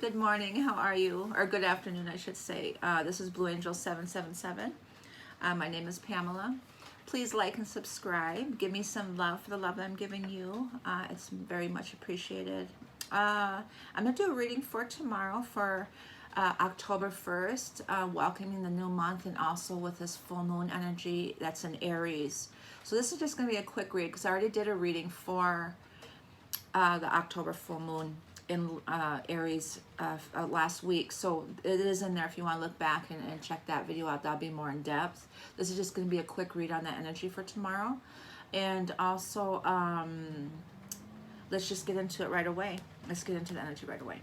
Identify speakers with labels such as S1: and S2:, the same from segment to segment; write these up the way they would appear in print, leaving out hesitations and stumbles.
S1: Good morning. How are you? Or good afternoon, I should say. This is Blue Angel 777. My name is Pamela. Please like and subscribe. Give me some love for the love that I'm giving you. It's very much appreciated. I'm going to do a reading for tomorrow for October 1st, welcoming the new month, and also with this full moon energy that's in Aries. So this is just going to be a quick read because I already did a reading for the October full moon in Aries last week. So it is in there if you want to look back and check that video out. That'll be more in depth. This is just going to be a quick read on that energy for tomorrow. And also, let's just get into it right away. Let's get into the energy right away.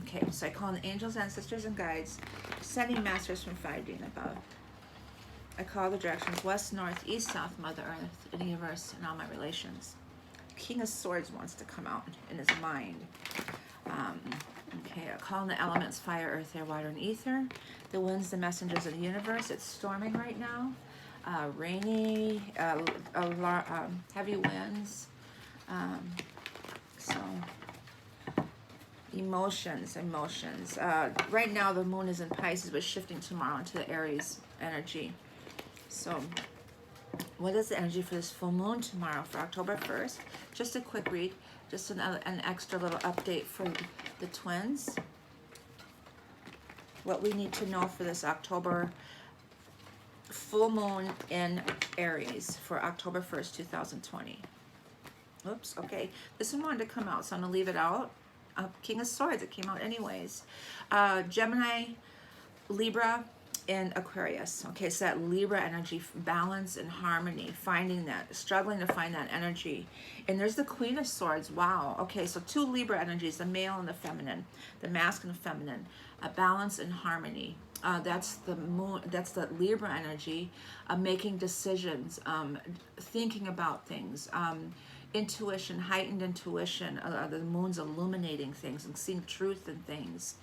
S1: Okay, so I call on the angels, ancestors, and guides, sending masters from 5D and above. I call the directions west, north, east, south, Mother Earth, and the universe, and all my relations. King of Swords wants to come out in his mind. Okay, I call on the elements fire, earth, air, water, and ether. The winds, the messengers of the universe. It's storming right now. Rainy, heavy winds. So, emotions. Right now the moon is in Pisces, but shifting tomorrow into the Aries energy. So, what is the energy for this full moon tomorrow for October 1st? Just a quick read, just an extra little update for the twins. What we need to know for this October full moon in Aries for October 1st, 2020. Oops, okay. This one wanted to come out, so I'm going to leave it out. King of Swords, it came out anyways. Gemini, Libra, and Aquarius. Okay, so that Libra energy, balance and harmony, finding that, struggling to find that energy. And there's the Queen of Swords. Wow. Okay, so two Libra energies, the male and the feminine, the masculine and feminine, balance and harmony. That's the moon, that's the Libra energy, making decisions, thinking about things, intuition, heightened intuition. The moon's illuminating things and seeing truth in things.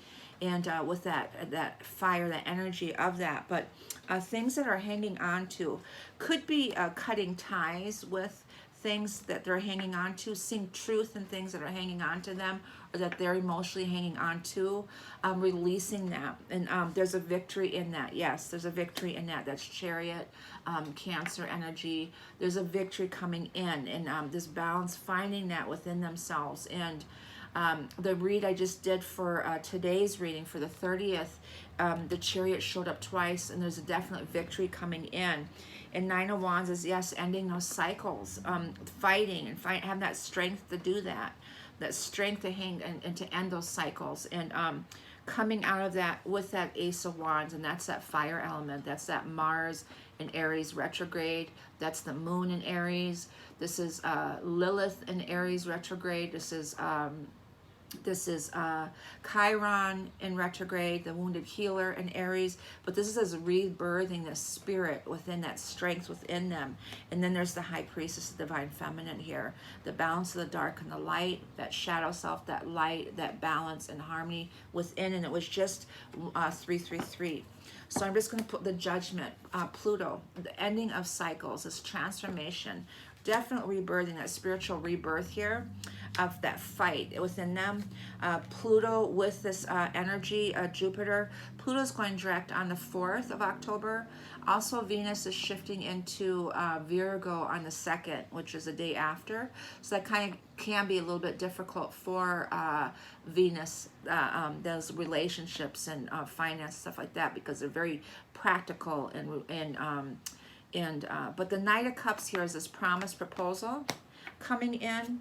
S1: And with that fire, that energy of that, but things that are hanging on to could be cutting ties with things that they're hanging on to, seeing truth in things that are hanging on to them or that they're emotionally hanging on to, releasing that. And there's a victory in that. Yes, there's a victory in that. That's Chariot, Cancer energy. There's a victory coming in, and this balance, finding that within themselves. And the read I just did for today's reading for the 30th, the Chariot showed up twice, and there's a definite victory coming in. And Nine of Wands is, yes, ending those cycles, fighting and having that strength to do that strength to hang and to end those cycles. And coming out of that with that Ace of Wands, and that's that fire element. That's that Mars in Aries retrograde. That's the moon in Aries. This is Lilith in Aries retrograde. This is Chiron in retrograde, the wounded healer in Aries. But this is rebirthing the spirit within, that strength within them. And then there's the High Priestess, the Divine Feminine here. The balance of the dark and the light, that shadow self, that light, that balance and harmony within. And it was just 333. So I'm just going to put the Judgment, Pluto, the ending of cycles, this transformation, definitely rebirthing, that spiritual rebirth here of that fight within them. Pluto with this energy, Jupiter. Pluto's going direct on the 4th of October. Also, Venus is shifting into Virgo on the 2nd, which is the day after. So that kind of can be a little bit difficult for Venus, those relationships and finance, stuff like that, because they're very practical but the Knight of Cups here is this promised proposal coming in,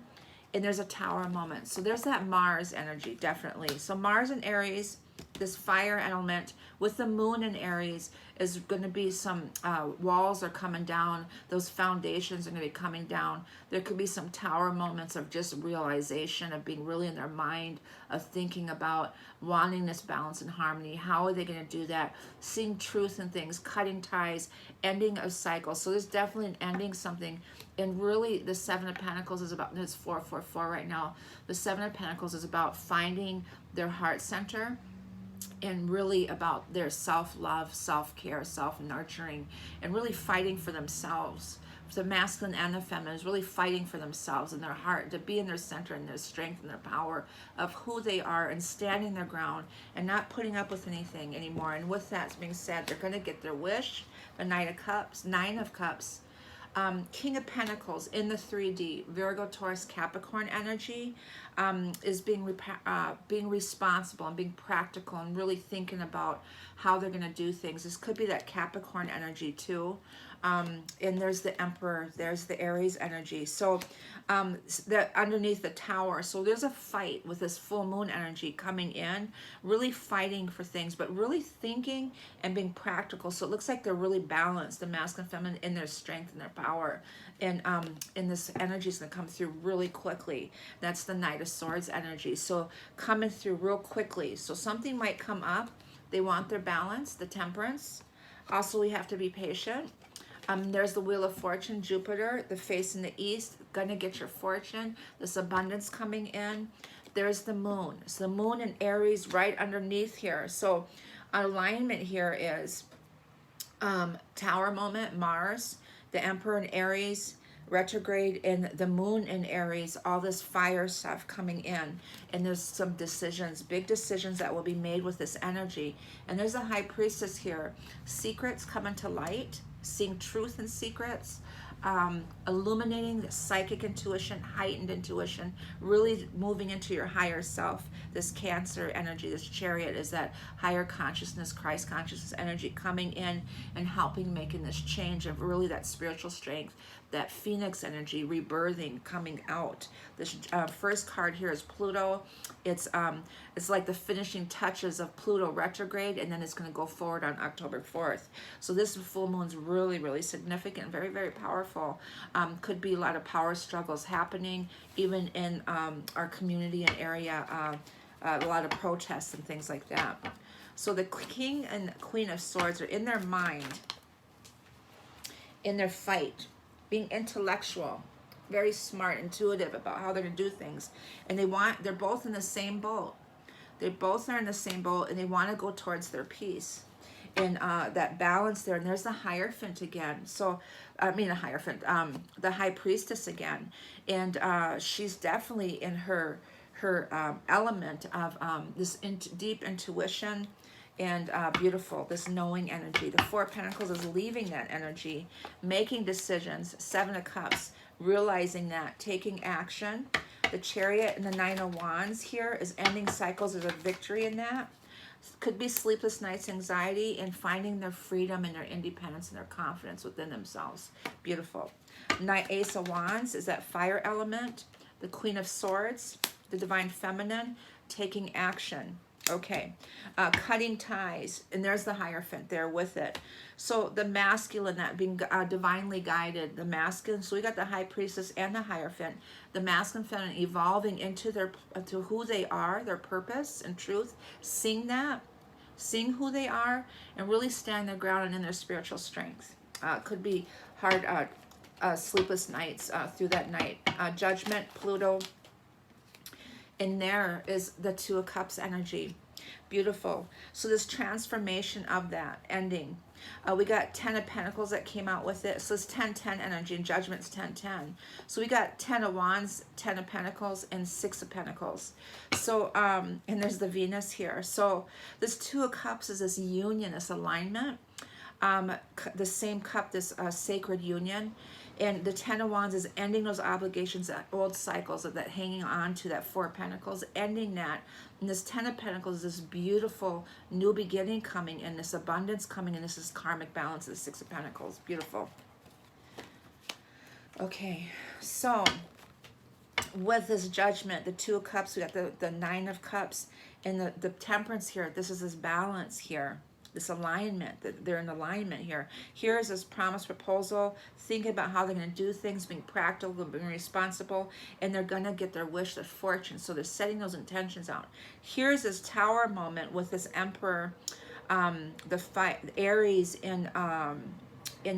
S1: and there's a Tower moment. So there's that Mars energy, definitely. So Mars in Aries, this fire element with the moon in Aries, is going to be some walls are coming down. Those foundations are going to be coming down. There could be some tower moments of just realization, of being really in their mind, of thinking about wanting this balance and harmony. How are they going to do that? Seeing truth in things, cutting ties, ending of cycles. So there's definitely an ending something. And really the Seven of Pentacles is about, it's 444 right now. The Seven of Pentacles is about finding their heart center, and really about their self-love, self-care, self-nurturing, and really fighting for themselves, the masculine and the feminine is really fighting for themselves and their heart, to be in their center and their strength and their power of who they are, and standing their ground and not putting up with anything anymore. And with that being said, they're going to get their wish. The Knight of Cups, Nine of Cups, King of Pentacles in the 3D, Virgo, Taurus, Capricorn energy, is being responsible and being practical and really thinking about how they're going to do things. This could be that Capricorn energy too. And there's the Emperor, there's the Aries energy. So underneath the Tower, so there's a fight with this full moon energy coming in, really fighting for things, but really thinking and being practical. So it looks like they're really balanced, the masculine and feminine, in their strength and their power. And this energy is going to come through really quickly. That's the Knight of Swords energy. So coming through real quickly. So something might come up. They want their balance, the Temperance. Also, we have to be patient. There's the Wheel of Fortune, Jupiter, the face in the east, gonna get your fortune, this abundance coming in. There's the moon. So the moon in Aries right underneath here. So alignment here is Tower moment, Mars, the Emperor in Aries, retrograde, and the moon in Aries, all this fire stuff coming in. And there's some decisions, big decisions that will be made with this energy. And there's a High Priestess here. Secrets coming to light, seeing truth in secrets, illuminating the psychic intuition, heightened intuition, really moving into your higher self. This Cancer energy, this Chariot, is that higher consciousness, Christ consciousness energy coming in and helping making this change of really that spiritual strength, that Phoenix energy, rebirthing, coming out. This first card here is Pluto. It's like the finishing touches of Pluto retrograde, and then it's going to go forward on October 4th. So this full moon's really, really significant, very, very powerful. Could be a lot of power struggles happening, even in our community and area, a lot of protests and things like that. So the King and Queen of Swords are in their mind, in their fight, being intellectual, very smart, intuitive about how they're going to do things. And they're both in the same boat. They both are in the same boat, and they want to go towards their peace. And that balance there. And there's the Hierophant again. So, the Hierophant, the High Priestess again. And she's definitely in her element of this deep intuition, and beautiful, this knowing energy. The Four of Pentacles is leaving that energy, making decisions. Seven of Cups, realizing that, taking action. The Chariot and the Nine of Wands here is ending cycles. There's a victory in that. Could be sleepless nights, anxiety, and finding their freedom and their independence and their confidence within themselves. Beautiful. Ace of Wands is that fire element. The Queen of Swords, the Divine Feminine, taking action. Okay, cutting ties, and there's the Hierophant there with it. So the masculine, that being divinely guided, the masculine. So we got the High Priestess and the Hierophant, the masculine, feminine, evolving into to who they are, their purpose and truth. Seeing that, seeing who they are, and really stand their ground and in their spiritual strength. Could be hard, sleepless nights through that night. Judgment, Pluto. And there is the Two of Cups energy. Beautiful. So this transformation of that ending. We got 10 of Pentacles that came out with it. So it's 10-10 energy, and Judgment's 10-10. So we got 10 of Wands, 10 of Pentacles, and 6 of Pentacles. So, and there's the Venus here. So this Two of Cups is this union, this alignment. The same cup, this sacred union. And the Ten of Wands is ending those obligations, that old cycles of that hanging on to that Four of Pentacles, ending that. And this Ten of Pentacles is this beautiful new beginning coming in, this abundance coming in. This is karmic balance of the Six of Pentacles. Beautiful. Okay, so with this Judgment, the Two of Cups, we got the Nine of Cups, and the Temperance here. This is this balance here. This alignment, that they're in alignment here. Here is this promise proposal, thinking about how they're going to do things, being practical, being responsible, and they're going to get their wish, their fortune. So they're setting those intentions out. Here's this Tower moment with this Emperor, the Aries in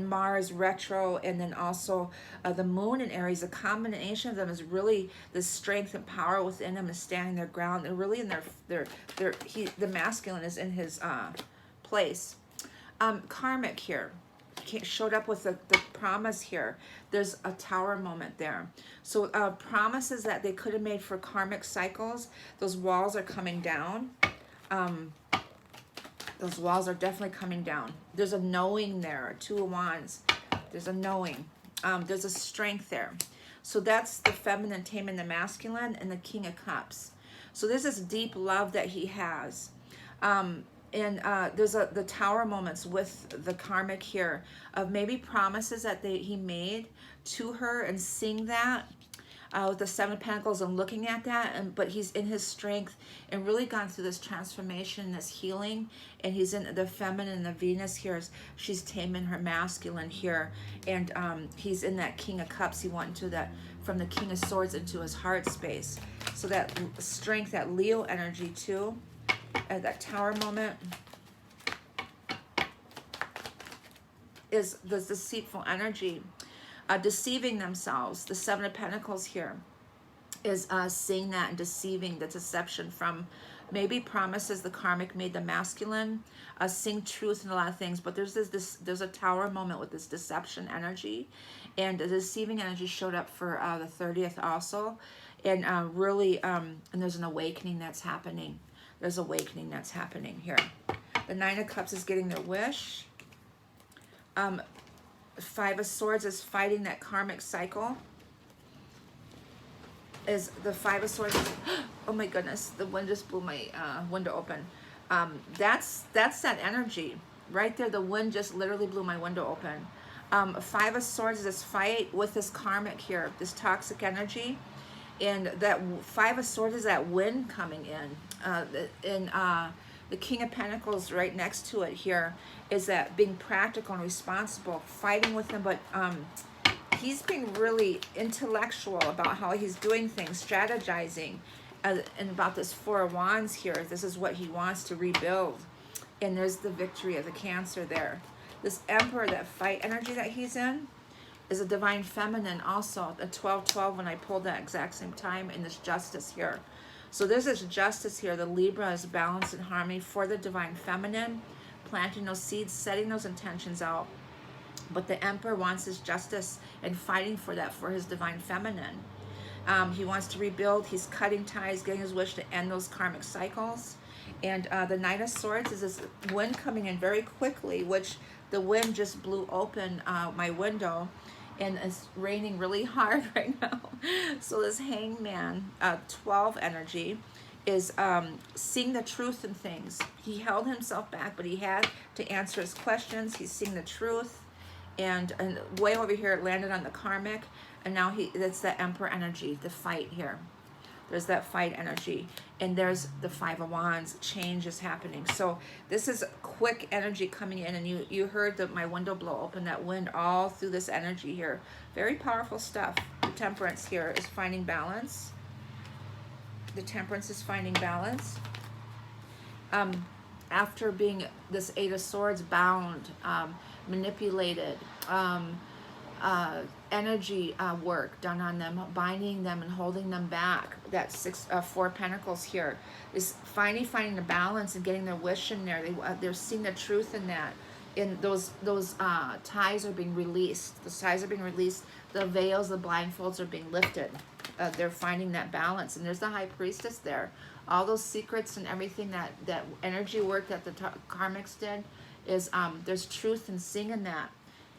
S1: Mars retro, and then also the Moon in Aries. A combination of them is really the strength and power within them, is standing their ground. They're really in the masculine is in his place. Karmic here. showed up with the promise here. There's a tower moment there. So promises that they could have made for karmic cycles, those walls are coming down. Those walls are definitely coming down. There's a knowing there, 2 of Wands. There's a knowing. There's a strength there. So that's the feminine taming the masculine and the King of Cups. So there's this deep love that he has. And there's the tower moments with the karmic here of maybe promises that he made to her, and seeing that with the 7 of Pentacles and looking at that, but he's in his strength and really gone through this transformation, this healing, and he's in the feminine, the Venus here. She's taming her masculine here, and he's in that King of Cups. He went into that, from the King of Swords into his heart space. So that strength, that Leo energy too, that tower moment is the deceitful energy. Deceiving themselves. The 7 of Pentacles here is seeing that and deceiving, the deception from maybe promises the karmic made the masculine, seeing truth in a lot of things, but there's there's a tower moment with this deception energy, and the deceiving energy showed up for the 30th also, and really, and there's an awakening that's happening. There's awakening that's happening here. The 9 of Cups is getting their wish. 5 of Swords is fighting that karmic cycle. Is the 5 of Swords, oh my goodness, the wind just blew my window open. That's that energy right there. The wind just literally blew my window open. 5 of Swords is this fight with this karmic here, this toxic energy, and that 5 of Swords is that wind coming in. The King of Pentacles right next to it here is that being practical and responsible, fighting with him, but he's being really intellectual about how he's doing things, strategizing, and about this 4 of Wands here. This is what he wants to rebuild. And there's the victory of the Cancer there. This Emperor, that fight energy that he's in, is a divine feminine also. The 12-12 when I pulled that exact same time, in this Justice here. So there's this justice here. The Libra is balance and harmony for the divine feminine, planting those seeds, setting those intentions out. But the Emperor wants his justice and fighting for that for his divine feminine. He wants to rebuild. He's cutting ties, getting his wish to end those karmic cycles. And the Knight of Swords is this wind coming in very quickly, which the wind just blew open my window. And it's raining really hard right now. So this Hangman, 12 energy, is seeing the truth in things. He held himself back, but he had to answer his questions. He's seeing the truth. And way over here, it landed on the karmic. And now that's the Emperor energy, the fight here. There's that fight energy. And there's the 5 of Wands. Change is happening. So this is quick energy coming in. And you heard my window blow open, that wind all through this energy here. Very powerful stuff. The Temperance here is finding balance. The Temperance is finding balance. After being this 8 of Swords bound, manipulated, energy work done on them, binding them and holding them back. That 4 Pentacles here is finally finding the balance and getting their wish in there. They're seeing the truth in that. And those ties are being released. The ties are being released. The veils, the blindfolds are being lifted. They're finding that balance. And there's the High Priestess there. All those secrets and everything that energy work that the karmics did is there's truth in seeing in that.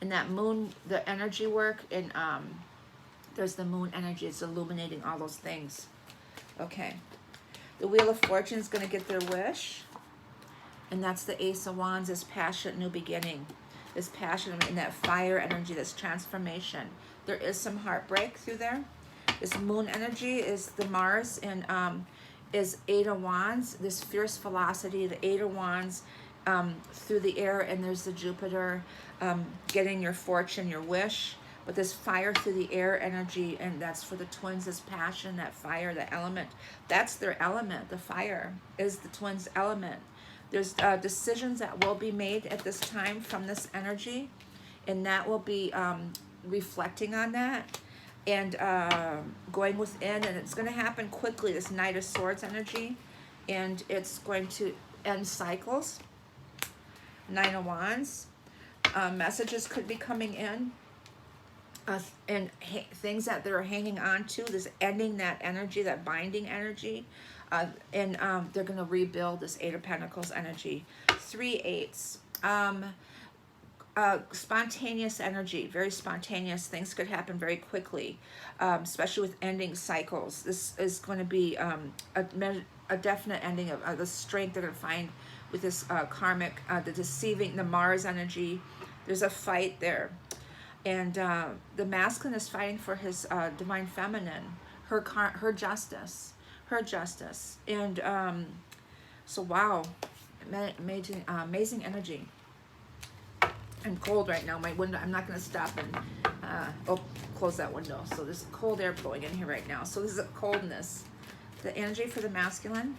S1: And that moon, the energy work, and there's the moon energy. It's illuminating all those things. Okay. The Wheel of Fortune is going to get their wish. And that's the Ace of Wands, this passionate new beginning. This passion and that fire energy, this transformation. There is some heartbreak through there. This moon energy is the Mars and is 8 of Wands. This fierce velocity, the 8 of Wands through the air, and there's the Jupiter getting your fortune, your wish. But this fire through the air energy, and that's for the twins, this passion, that fire, the element. That's their element. The fire is the twins' element. There's decisions that will be made at this time from this energy, and that will be reflecting on that and going within, and it's going to happen quickly, this Knight of Swords energy, and it's going to end cycles. 9 of Wands. Messages could be coming in. And things that they're hanging on to, this ending that energy, that binding energy, and they're going to rebuild this Eight of Pentacles energy. 3 8s. Spontaneous energy, very spontaneous. Things could happen very quickly, especially with ending cycles. This is going to be a definite ending of the strength they're going to find with this karmic, the deceiving, the Mars energy. There's a fight there. And the masculine is fighting for his divine feminine, her justice, and so wow, amazing energy. I'm cold right now. My window. I'm not going to stop and close that window. So there's cold air blowing in here right now. So this is a coldness. The energy for the masculine.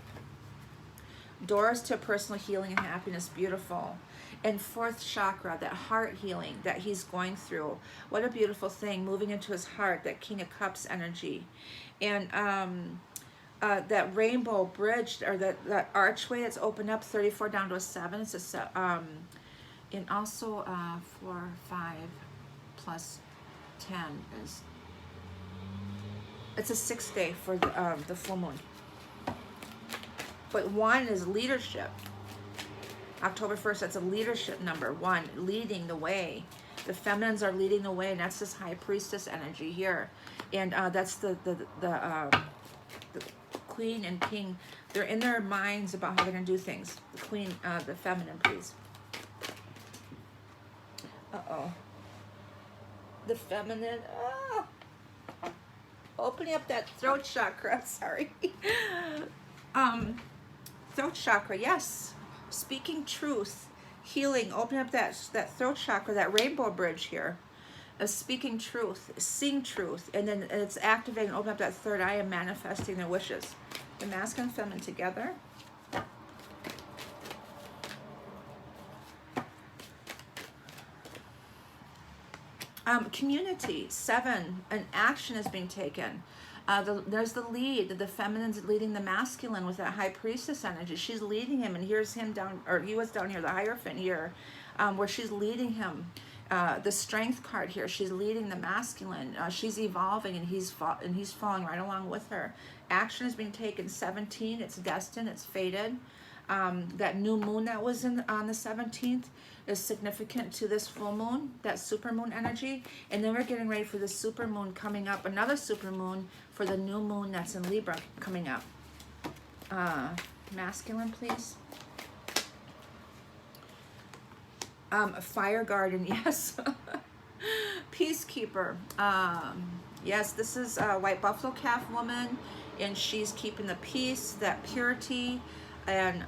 S1: Doors to personal healing and happiness. Beautiful. And 4th chakra, that heart healing that he's going through. What a beautiful thing, moving into his heart, that King of Cups energy. And that rainbow bridge, or that archway that's opened up, 34 down to a 7. It's a, and also 4, 5 plus 10 is, it's a 6th day for the full moon. But 1 is leadership. October 1st, that's a leadership number. 1, leading the way. The feminines are leading the way, and that's this High Priestess energy here. And that's the Queen and King. They're in their minds about how they're going to do things. The Queen, the feminine, please. Uh-oh. The feminine. Oh. Opening up that throat chakra. Sorry. Throat chakra, yes. Speaking truth, healing, open up that throat chakra, that rainbow bridge here of speaking truth, seeing truth, and then it's activating, open up that third eye and manifesting their wishes. The masculine and feminine together. Community, 7, an action is being taken. There's the lead, the feminine's leading the masculine with that High Priestess energy. She's leading him, and here's him down, or he was down here, the Hierophant here, where she's leading him. The Strength card here, she's leading the masculine. She's evolving, and he's following right along with her. Action is being taken. 17, it's destined, it's fated. That new moon that was on the 17th is significant to this full moon, that super moon energy. And then we're getting ready for the super moon coming up, another super moon for the new moon that's in Libra coming up. Masculine, please. Fire Garden, yes. Peacekeeper. Yes, this is a white buffalo calf woman, and she's keeping the peace, that purity, and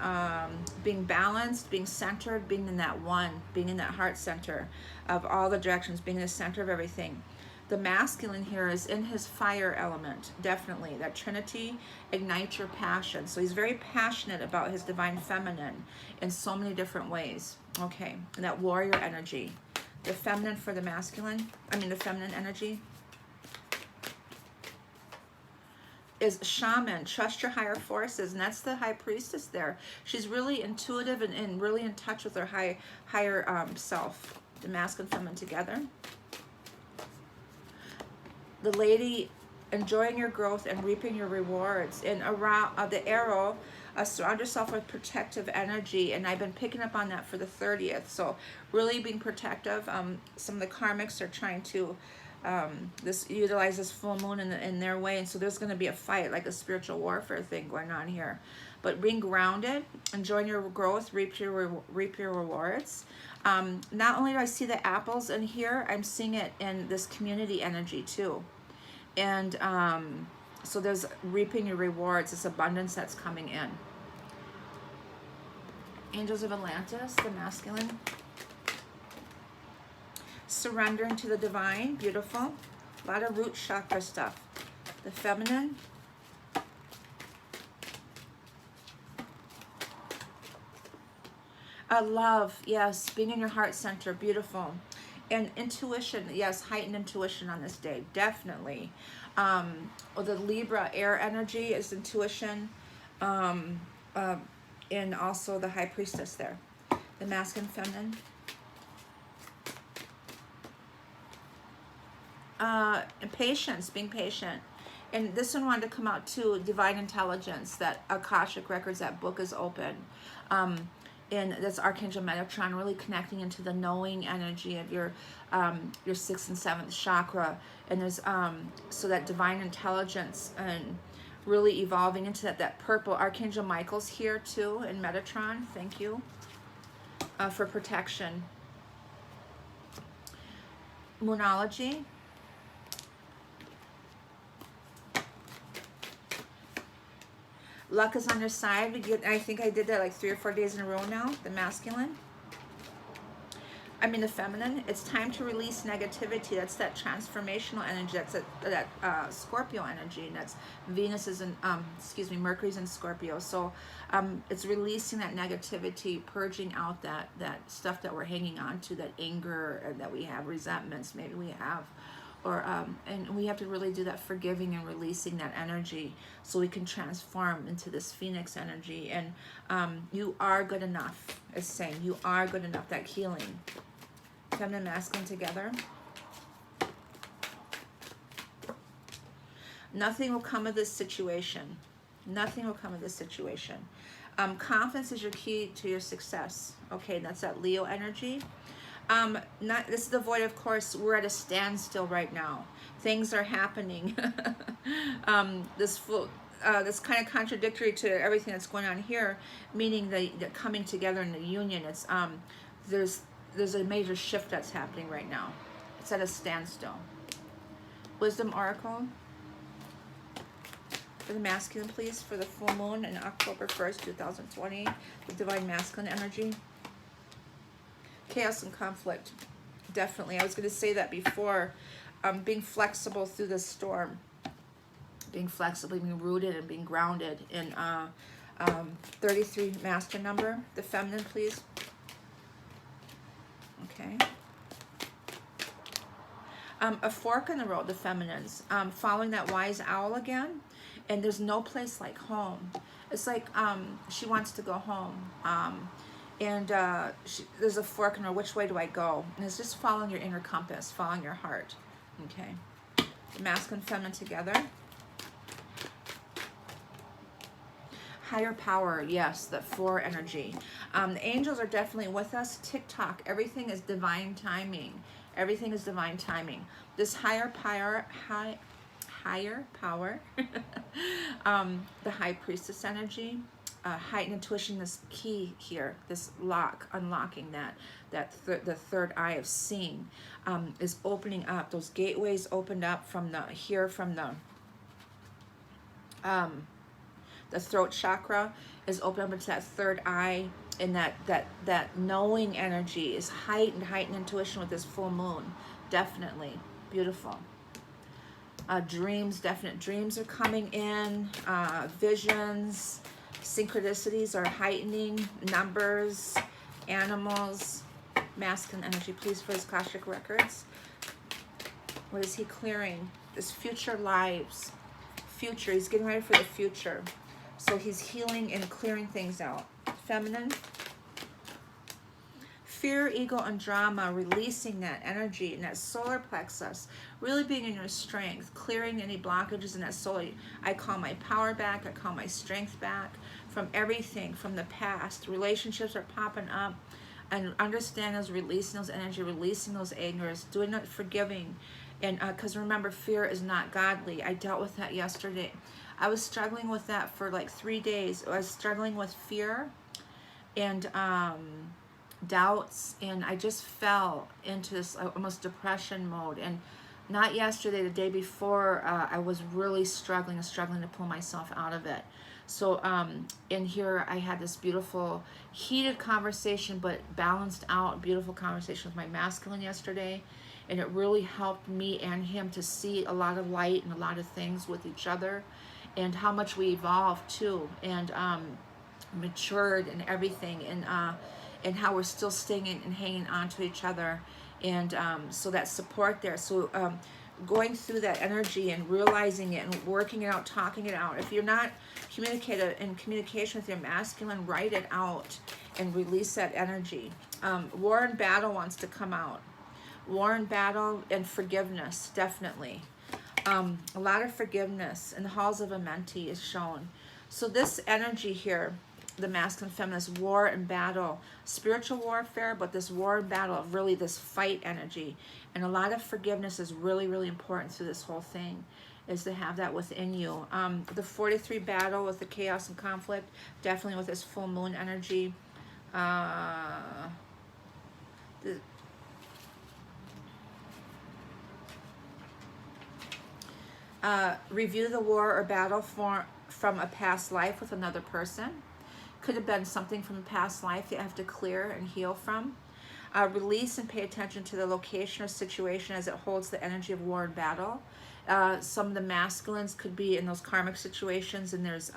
S1: being balanced, being centered, being in that one, being in that heart center of all the directions, being in the center of everything. The masculine here is in his fire element, definitely. That Trinity, ignite your passion. So he's very passionate about his divine feminine in so many different ways. Okay, and that warrior energy. The feminine for the masculine, the feminine energy is shaman, trust your higher forces, and that's the High Priestess there. She's really intuitive and really in touch with her higher self. The masculine and feminine together. The lady enjoying your growth and reaping your rewards. And around the arrow, surround yourself with protective energy, and I've been picking up on that for the 30th. So really being protective. Some of the karmics are trying to utilize this full moon in their way, and so there's going to be a fight, like a spiritual warfare thing going on here. But being grounded, enjoying your growth, reap your rewards. Not only do I see the apples in here, I'm seeing it in this community energy too. And so there's reaping your rewards, this abundance that's coming in. Angels of Atlantis, the masculine. Surrendering to the divine, beautiful. A lot of root chakra stuff. The feminine. Love, yes, being in your heart center, beautiful. And intuition, yes, heightened intuition on this day, definitely. The Libra air energy is intuition. And also the High Priestess there. The masculine, feminine. And patience, being patient. And this one wanted to come out too, divine intelligence, that Akashic Records, that book is open. And that's Archangel Metatron, really connecting into the knowing energy of your 6th and 7th chakra. And there's so that divine intelligence and really evolving into that purple. Archangel Michael's here too in Metatron. Thank you for protection. Moonology. Luck is on your side. I think I did that like 3 or 4 days in a row now. The masculine. I mean the feminine. It's time to release negativity. That's that transformational energy. That's that Scorpio energy. And that's Venus is in, Mercury's in Scorpio. So it's releasing that negativity, purging out that stuff that we're hanging on to, that anger that we have, resentments maybe we have. Or, and we have to really do that forgiving and releasing that energy so we can transform into this Phoenix energy. And you are good enough, is saying. You are good enough, that healing. Feminine, masculine together. Nothing will come of this situation. Nothing will come of this situation. Confidence is your key to your success. Okay, that's that Leo energy. This is the void, of course. We're at a standstill right now. Things are happening. This kind of contradictory to everything that's going on here, meaning the coming together in the union. It's there's a major shift that's happening right now. It's at a standstill. Wisdom Oracle for the masculine, please, for the full moon in October 1st, 2020, the divine masculine energy. Chaos and conflict, definitely. I was going to say that before. Being flexible through the storm, being flexible, being rooted and being grounded in 33 master number. The feminine, please. Okay. A fork in the road, the feminines. Following that wise owl again, and there's no place like home. It's like she wants to go home. And there's a fork in her, which way do I go? And it's just following your inner compass, following your heart. Okay. The masculine, feminine together. Higher power, yes, the 4 energy. The angels are definitely with us. TikTok, everything is divine timing. Everything is divine timing. This higher power, the high priestess energy. Heightened intuition, this key here, this lock, unlocking the third eye of seeing, is opening up. Those gateways opened up from the throat chakra is opened up into that third eye, and that knowing energy is heightened intuition with this full moon. Definitely beautiful. Dreams, definite dreams are coming in. Visions. Synchronicities are heightening. Numbers, animals, masculine energy, please, for his Akashic records. What is he clearing? His future lives. Future, he's getting ready for the future. So he's healing and clearing things out. Feminine. Fear, ego, and drama, releasing that energy in that solar plexus, really being in your strength, clearing any blockages in that solar. I call my power back, I call my strength back from everything from the past. Relationships are popping up, and understand those, releasing those energy, releasing those angers, doing it, forgiving. And because remember, fear is not godly. I dealt with that yesterday. I was struggling with that for like 3 days. I was struggling with fear and doubts, and I just fell into this almost depression mode. And not yesterday, the day before, I was really struggling to pull myself out of it. So in here I had this beautiful heated conversation, but balanced out, beautiful conversation with my masculine yesterday, and it really helped me and him to see a lot of light and a lot of things with each other, and how much we evolved too, and matured and everything, and how we're still staying and hanging on to each other. And so that support there. So going through that energy and realizing it and working it out, talking it out. If you're not in communication with your masculine, write it out and release that energy. War and battle wants to come out. War and battle and forgiveness, definitely. A lot of forgiveness in the halls of Amenti is shown. So this energy here, the masculine feminist, war and battle, spiritual warfare, but this war and battle of really this fight energy. And a lot of forgiveness is really, really important through this whole thing, is to have that within you. The 43 battle with the chaos and conflict, definitely with this full moon energy. Review the war or battle from a past life with another person. Could have been something from a past life that you have to clear and heal from. Release and pay attention to the location or situation as it holds the energy of war and battle. Some of the masculines could be in those karmic situations, and there's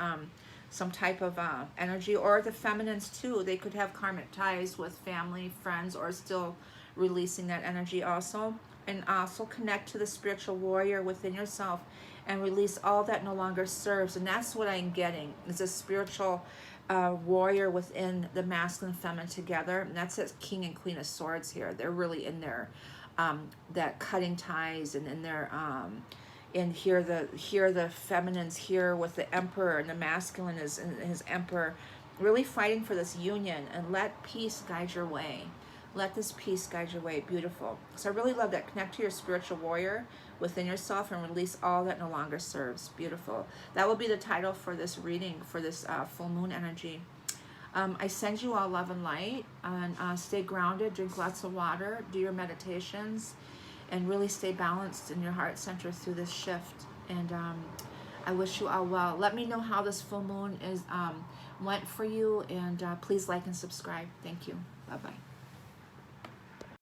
S1: some type of energy, or the feminines too. They could have karmic ties with family, friends, or still releasing that energy also. And also connect to the spiritual warrior within yourself and release all that no longer serves. And that's what I'm getting, is a spiritual warrior within the masculine and feminine together. And that's a king and queen of swords here. They're really in their that cutting ties, and in their and here the feminines here with the emperor, and the masculine is in his emperor, really fighting for this union. And let peace guide your way. Let this peace guide your way. Beautiful. So I really love that. Connect to your spiritual warrior within yourself and release all that no longer serves. Beautiful. That will be the title for this reading, for this full moon energy. I send you all love and light, and stay grounded, drink lots of water, do your meditations, and really stay balanced in your heart center through this shift. And I wish you all well. Let me know how this full moon is went for you, and please like and subscribe. Thank you. Bye-bye.